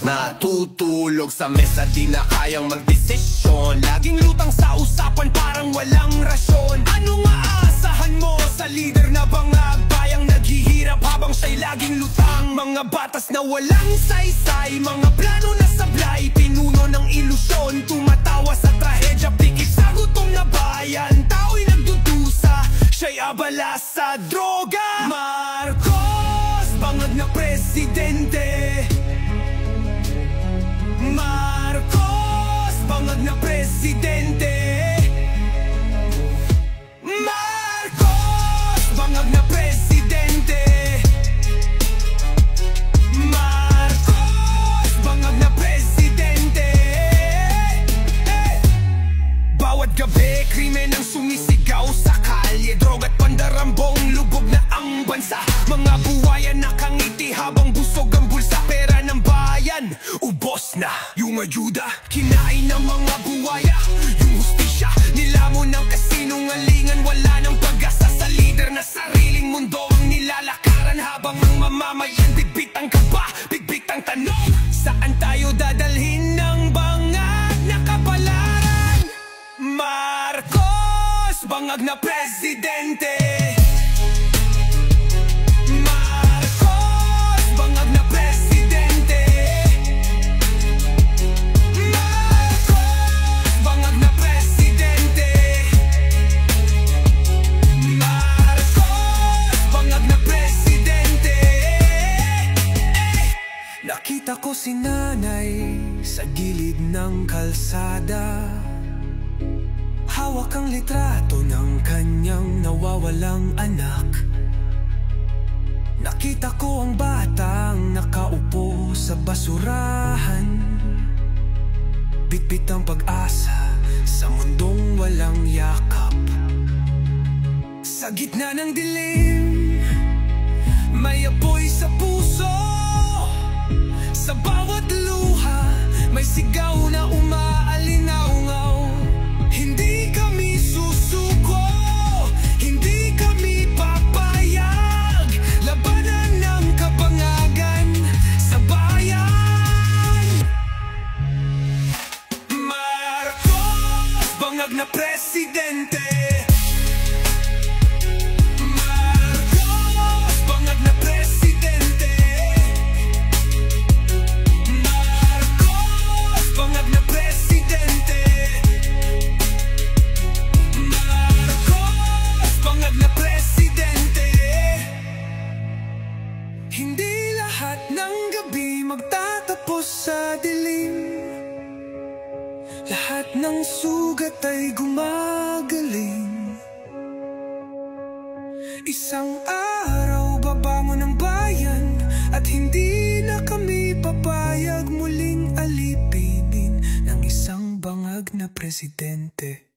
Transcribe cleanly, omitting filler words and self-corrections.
Natutulog sa mesa, di na kayang magdesisyon. Laging lutang sa usapan, parang walang rasyon. Anong aasahan mo sa lider na bangag? Bayang naghihirap habang siya'y laging lutang. Mga batas na walang saysay, mga plano na sablay, pinuno ng ilusyon. Tumatawa sa trahedya, pikit sa gutom na bayan. Tao'y nagdudusa, siya'y abala sa droga. Marcos, bangag na presidente. Marcos, bangag na presidente. Marcos, bangag na presidente. Marcos, bangag na presidente. Bawat gabi, krimen ang sumisigaw sa kalye. Droga at pandarambong, lubog na ang bansa. Mga buwayan nakangiti habang busog ang bulsa. Pera ng bayan, ubos na. Yung ayuda, kinain ng mga buwaya. Yung hustisya, nilamon ng kasinungalingan. Wala ng pag-asa sa lider na sariling mundo ang nilalakaran. Habang ang mamamayan, bigbit ang kaba, bigbit ang tanong. Saan tayo dadalhin ng bangag na kapalaran? Marcos, bangag na presidente. Marcos, bangag na presidente. Marcos, bangag na presidente. Marcos, bangag na presidente. Nakita ko si nanay sa gilid ng kalsada. Hawak ang litrato ng kanyang nawawalang anak. Nakita ko ang batang nakaupo sa basurahan. Bitbit ang pag-asa sa mundong walang yakap. Sa gitna ng dilim, may apoy sa puso. Sa bawat luha, may sigaw na umaalinaw-ngaw. Hindi kami susuko, hindi kami papayag. Labanan ng kabangagan sa bayan. Marcos, bangag na presidente. Marcos, bangag na presidente. Marcos, bangag na presidente. Bangag na presidente. Hindi lahat ng gabi magtatapos sa dilim. Lahat ng sugat ay gumagaling. Isang araw babangon ang bayan, at hindi na kami papayag muling alipinin ng isang bangag na presidente.